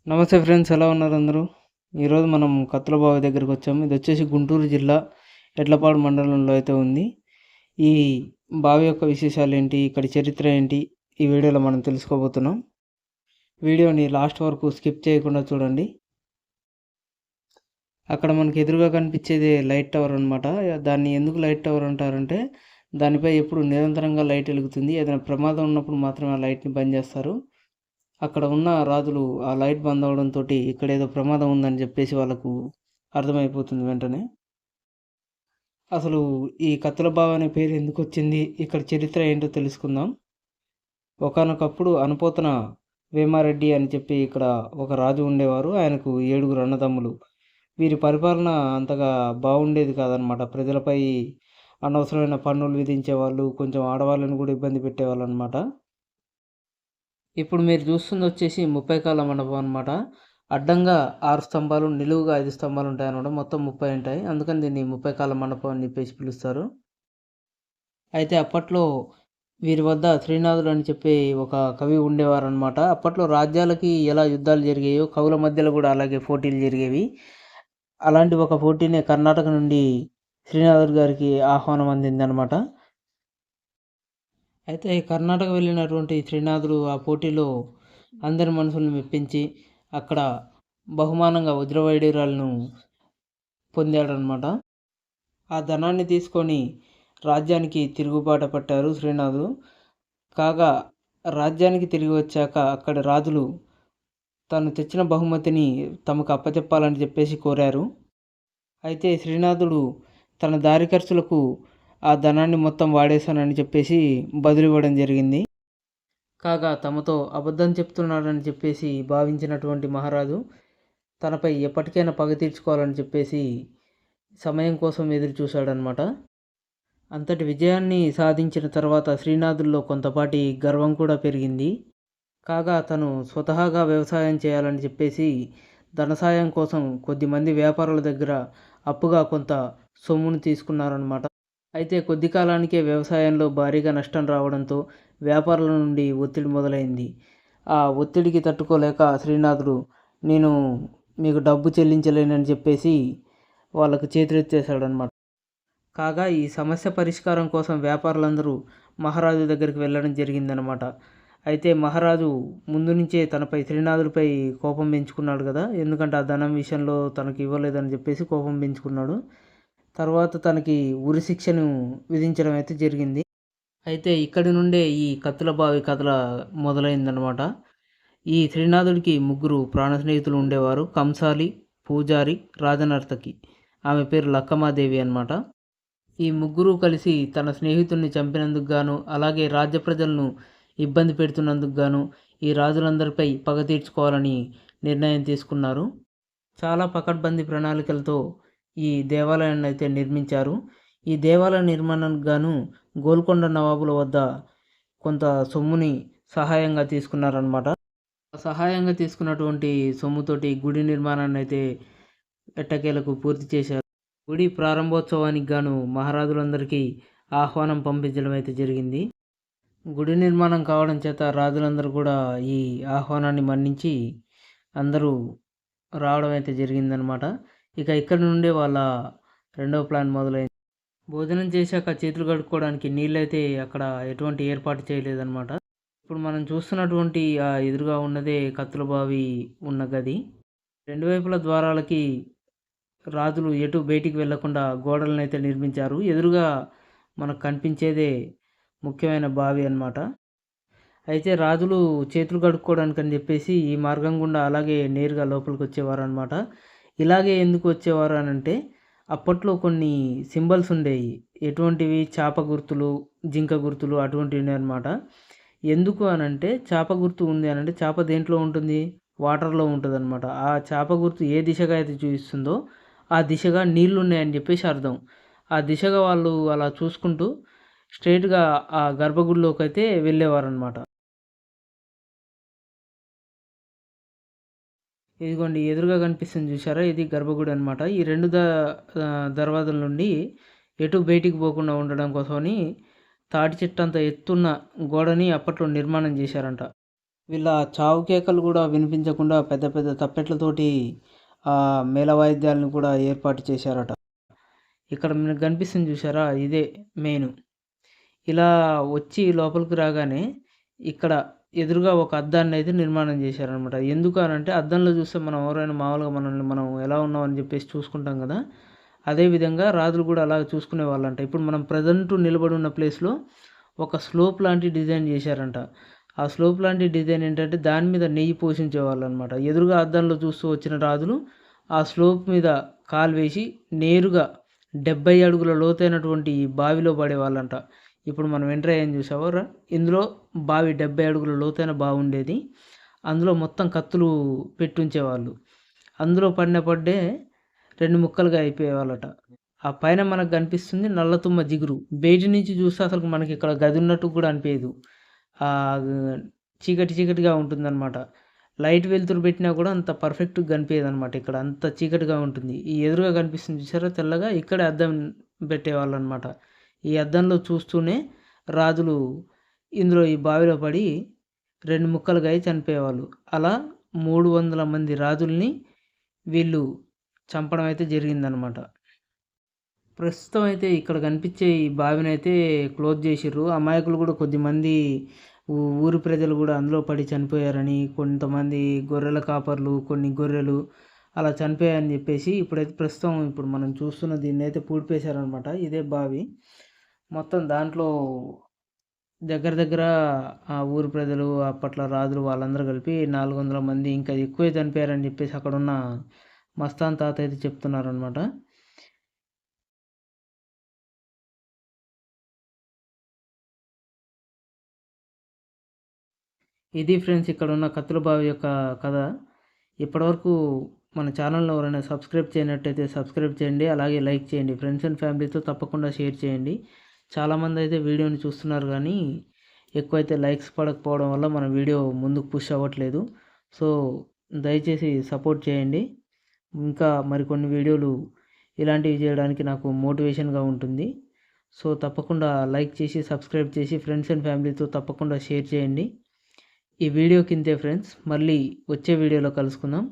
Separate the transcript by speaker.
Speaker 1: నమస్తే ఫ్రెండ్స్, ఎలా ఉన్నారు అందరూ? ఈరోజు మనం కత్తులబావి దగ్గరికి వచ్చాము. ఇది వచ్చేసి గుంటూరు జిల్లా ఎడ్లపాడు మండలంలో అయితే ఉంది. ఈ బావి యొక్క విశేషాలు ఏంటి, ఇక్కడ చరిత్ర ఏంటి, ఈ వీడియోలో మనం తెలుసుకోబోతున్నాం. వీడియోని లాస్ట్ వరకు స్కిప్ చేయకుండా చూడండి. అక్కడ మనకి ఎదురుగా కనిపించేది లైట్ టవర్ అనమాట. దాన్ని ఎందుకు లైట్ టవర్ అంటారంటే దానిపై ఎప్పుడు నిరంతరంగా లైట్ వెలుగుతుంది. ఏదైనా ప్రమాదం ఉన్నప్పుడు మాత్రమే ఆ లైట్ని బంద్ చేస్తారు. అక్కడ ఉన్న రాజులు ఆ లైట్ బంద్ అవడంతో ఇక్కడ ఏదో ప్రమాదం ఉందని చెప్పేసి వాళ్ళకు అర్థమైపోతుంది వెంటనే. అసలు ఈ కత్తులబావి అనే పేరు ఎందుకు వచ్చింది, ఇక్కడ చరిత్ర ఏంటో తెలుసుకుందాం. ఒకానొకప్పుడు అనుపోతన వేమారెడ్డి అని చెప్పి ఇక్కడ ఒక రాజు ఉండేవారు. ఆయనకు 7 అన్నదమ్ములు. వీరి పరిపాలన అంతగా బాగుండేది కాదనమాట. ప్రజలపై అనవసరమైన పన్నులు విధించేవాళ్ళు, కొంచెం ఆడవాళ్ళని కూడా ఇబ్బంది పెట్టేవాళ్ళు అనమాట. ఇప్పుడు మీరు చూస్తుంది వచ్చేసి 30 కాళ్ళ మండపం అనమాట. అడ్డంగా 6 స్తంభాలు, నిలువుగా 5 స్తంభాలు ఉంటాయి అనమాట. మొత్తం 30 ఉంటాయి. అందుకని దీన్ని 30 కాళ్ళ మండపం అని చెప్పేసి పిలుస్తారు. అయితే అప్పట్లో వీరి వద్ద శ్రీనాథుడు అని చెప్పి ఒక కవి ఉండేవారనమాట. అప్పట్లో రాజ్యాలకి ఎలా యుద్ధాలు జరిగాయో కవుల మధ్యలో కూడా అలాగే పోటీలు జరిగేవి. అలాంటి ఒక పోటీనే కర్ణాటక నుండి శ్రీనాథుడు గారికి ఆహ్వానం అందిందనమాట. అయితే కర్ణాటక వెళ్ళినటువంటి శ్రీనాథుడు ఆ పోటీలో అందరి మనసులను మెప్పించి అక్కడ బహుమానంగా వజ్రవైడూర్యాలను పొందాడనమాట. ఆ ధనాన్ని తీసుకొని రాజ్యానికి తిరుగుబాట పట్టారు శ్రీనాథుడు. కాగా రాజ్యానికి తిరిగి వచ్చాక అక్కడి రాజులు తను తెచ్చిన బహుమతిని తమకు అప్పచెప్పాలని చెప్పేసి కోరారు. అయితే శ్రీనాథుడు తన దారి ఖర్చులకు ఆ ధనాన్ని మొత్తం వాడేశానని చెప్పేసి బదులివ్వడం జరిగింది. కాగా తమతో అబద్ధం చెప్తున్నాడని చెప్పేసి భావించినటువంటి మహారాజు తనపై ఎప్పటికైనా పగ తీర్చుకోవాలని చెప్పేసి సమయం కోసం ఎదురు చూశాడనమాట. అంతటి విజయాన్ని సాధించిన తర్వాత శ్రీనాథుల్లో కొంతపాటి గర్వం కూడా పెరిగింది. కాగా తను స్వతహాగా వ్యవసాయం చేయాలని చెప్పేసి ధన సాయం కోసం కొద్దిమంది వ్యాపారుల దగ్గర అప్పుగా కొంత సొమ్మును తీసుకున్నారనమాట. అయితే కొద్ది కాలానికే వ్యవసాయంలో భారీగా నష్టం రావడంతో వ్యాపారుల నుండి ఒత్తిడి మొదలైంది. ఆ ఒత్తిడికి తట్టుకోలేక శ్రీనాథుడు నేను మీకు డబ్బు చెల్లించలేనని చెప్పేసి వాళ్ళకు చేతులెత్తేసాడనమాట. కాగా ఈ సమస్య పరిష్కారం కోసం వ్యాపారులందరూ మహారాజు దగ్గరికి వెళ్ళడం జరిగిందనమాట. అయితే మహారాజు ముందు నుంచే తనపై శ్రీనాథుడిపై కోపం పెంచుకున్నాడు కదా, ఎందుకంటే ఆ ధనం విషయంలో తనకి ఇవ్వలేదని చెప్పేసి కోపం పెంచుకున్నాడు. తర్వాత తనకి ఉరి శిక్షను విధించడం అయితే జరిగింది. అయితే ఇక్కడి నుండే ఈ కత్తులబావి కథల మొదలైందనమాట. ఈ శ్రీనాథుడికి 3 ప్రాణ స్నేహితులు ఉండేవారు. కంసాలి, పూజారి, రాజనర్తకి. ఆమె పేరు లక్కమాదేవి అనమాట. ఈ 3 కలిసి తన స్నేహితుడిని చంపినందుకు గాను, అలాగే రాజ్య ప్రజలను ఇబ్బంది పెడుతున్నందుకు గాను ఈ రాజులందరిపై పగ తీర్చుకోవాలని నిర్ణయం తీసుకున్నారు. చాలా పకడ్బందీ ప్రణాళికలతో ఈ దేవాలయాన్ని అయితే నిర్మించారు. ఈ దేవాలయ నిర్మాణానికి గాను గోల్కొండ నవాబుల వద్ద కొంత సొమ్ముని సహాయంగా తీసుకున్నారనమాట. సహాయంగా తీసుకున్నటువంటి సొమ్ముతోటి గుడి నిర్మాణాన్ని అయితే ఎట్టకేలకు పూర్తి చేశారు. గుడి ప్రారంభోత్సవానికి గాను మహారాజులందరికీ ఆహ్వానం పంపించడం అయితే జరిగింది. గుడి నిర్మాణం కావడం చేత రాజులందరూ కూడా ఈ ఆహ్వానాన్ని మన్నించి అందరూ రావడం అయితే జరిగిందనమాట. ఇక ఇక్కడ నుండే వాళ్ళ రెండవ ప్లాన్ మొదలైంది. భోజనం చేశాక చేతులు కడుక్కోవడానికి నీళ్ళైతే అక్కడ ఎటువంటి ఏర్పాటు చేయలేదన్నమాట. ఇప్పుడు మనం చూస్తున్నటువంటి ఆ ఎదురుగా ఉన్నదే కత్తులబావి ఉన్న గది. 2 వైపుల ద్వారాలకి రాజులు ఎటు బయటికి వెళ్లకుండా గోడలను అయితే నిర్మించారు. ఎదురుగా మనకు కనిపించేదే ముఖ్యమైన బావి అన్నమాట. అయితే రాజులు చేతులు కడుక్కోవడానికి అని చెప్పేసి ఈ మార్గం గుండా అలాగే నేరుగా లోపలికి వచ్చేవారు అనమాట. ఇలాగే ఎందుకు వచ్చేవారు అని అంటే అప్పట్లో కొన్ని సింబల్స్ ఉండేవి. ఎటువంటివి? చాప గుర్తులు, జింక గుర్తులు అటువంటివి అనమాట. ఎందుకు అనంటే చాప గుర్తు ఉంది అనంటే చేప దేంట్లో ఉంటుంది? వాటర్లో ఉంటుంది అనమాట. ఆ చేప గుర్తు ఏ దిశగా అయితే చూపిస్తుందో ఆ దిశగా నీళ్లు ఉన్నాయని చెప్పేసి అర్థం. ఆ దిశగా వాళ్ళు అలా చూసుకుంటూ స్ట్రైట్గా ఆ గర్భగుడిలోకి అయితే వెళ్ళేవారు అనమాట. ఇదిగోండి ఎదురుగా కనిపిస్తుంది చూసారా, ఇది గర్భగుడి అనమాట. ఈ 2 దర్వాజల నుండి ఎటు బయటికి పోకుండా ఉండడం కోసమని తాటి చెట్టు అంత ఎత్తున్న గోడని అప్పట్లో నిర్మాణం చేశారంట. వీళ్ళ చావు కేకలు కూడా వినిపించకుండా పెద్ద పెద్ద తప్పెట్లతోటి ఆ మేళ వాయిద్యాలను కూడా ఏర్పాటు చేశారట. ఇక్కడ మనకు కనిపిస్తుంది చూసారా, ఇదే మెయిన్. ఇలా వచ్చి లోపలికి రాగానే ఇక్కడ ఎదురుగా ఒక అద్దాన్ని అయితే నిర్మాణం చేశారనమాట. ఎందుకు అనంటే అద్దంలో చూస్తే మనం ఎవరైనా మామూలుగా మనల్ని మనం ఎలా ఉన్నామని చెప్పేసి చూసుకుంటాం కదా, అదేవిధంగా రాజులు కూడా అలా చూసుకునే వాళ్ళంట. ఇప్పుడు మనం ప్రజెంట్ నిలబడి ఉన్న ప్లేస్లో ఒక స్లోప్ లాంటి డిజైన్ చేశారంట. ఆ స్లోప్ లాంటి డిజైన్ ఏంటంటే దాని మీద నెయ్యి పోషించేవాళ్ళు అనమాట. ఎదురుగా అద్దంలో చూస్తూ వచ్చిన రాజులు ఆ స్లోప్ మీద కాలు వేసి నేరుగా 70 అడుగుల లోతైనటువంటి ఈ బావిలో పడేవాళ్ళంట. ఇప్పుడు మనం ఎంటర్ అయ్యాం చూసావరా, ఇందులో బావి 70 అడుగుల లోతైన బావి ఉండేది. అందులో మొత్తం కత్తులు పెట్టి ఉంచేవాళ్ళు. అందులో పడ్డే 2 ముక్కలుగా అయిపోయేవాళ్ళట. ఆ పైన మనకు కనిపిస్తుంది నల్లతుమ్మ జిగురు. బయటి నుంచి చూస్తే అసలు మనకి ఇక్కడ గది ఉన్నట్టు కూడా అనిపించదు. చీకటి చీకటిగా ఉంటుందన్నమాట. లైట్ వెలుతురు పెట్టినా కూడా అంత పర్ఫెక్ట్గా కనిపించదు అనమాట. ఇక్కడ అంత చీకటిగా ఉంటుంది. ఈ ఎదురుగా కనిపిస్తుంది చూసారా తెల్లగా, ఇక్కడే అద్దం పెట్టేవాళ్ళు అనమాట. ఈ అద్దంలో చూస్తూనే రాజులు ఇందులో ఈ బావిలో పడి 2 ముక్కలుగా అయి చనిపోయేవాళ్ళు. అలా 300 మంది రాజుల్ని వీళ్ళు చంపడం అయితే జరిగిందనమాట. ప్రస్తుతం అయితే ఇక్కడ కనిపించే ఈ బావిని అయితే క్లోజ్ చేసిర్రు. అమాయకులు కూడా కొద్దిమంది ఊరి ప్రజలు కూడా అందులో పడి చనిపోయారని, కొంతమంది గొర్రెల కాపర్లు కొన్ని గొర్రెలు అలా చనిపోయాయని చెప్పేసి ఇప్పుడైతే ప్రస్తుతం ఇప్పుడు మనం చూస్తున్న దీన్ని అయితే పూడ్పేశారనమాట. ఇదే బావి మొత్తం. దాంట్లో దగ్గర దగ్గర ఆ ఊరి ప్రజలు అప్పట్లో రాజులు వాళ్ళందరూ కలిపి 400 మంది ఇంకా ఎక్కువే చనిపోయారని చెప్పేసి అక్కడున్న మస్తాన్ తాత అయితే చెప్తున్నారనమాట. ఇది ఫ్రెండ్స్ ఇక్కడ ఉన్న కత్తుల బావి యొక్క కథ. ఇప్పటివరకు మన ఛానల్ని ఎవరైనా సబ్స్క్రైబ్ చేయనట్టయితే సబ్స్క్రైబ్ చేయండి, అలాగే లైక్ చేయండి. ఫ్రెండ్స్ అండ్ ఫ్యామిలీతో తప్పకుండా షేర్ చేయండి. చాలామంది అయితే వీడియోని చూస్తున్నారు కానీ ఎక్కువైతే లైక్స్ పడకపోవడం వల్ల మన వీడియో ముందుకు పుష్ అవ్వట్లేదు. సో దయచేసి సపోర్ట్ చేయండి. ఇంకా మరికొన్ని వీడియోలు ఇలాంటివి చేయడానికి నాకు మోటివేషన్గా ఉంటుంది. సో తప్పకుండా లైక్ చేసి సబ్స్క్రైబ్ చేసి ఫ్రెండ్స్ అండ్ ఫ్యామిలీతో తప్పకుండా షేర్ చేయండి. ఈ వీడియో కిందే ఫ్రెండ్స్. మళ్ళీ వచ్చే వీడియోలో కలుసుకుందాం.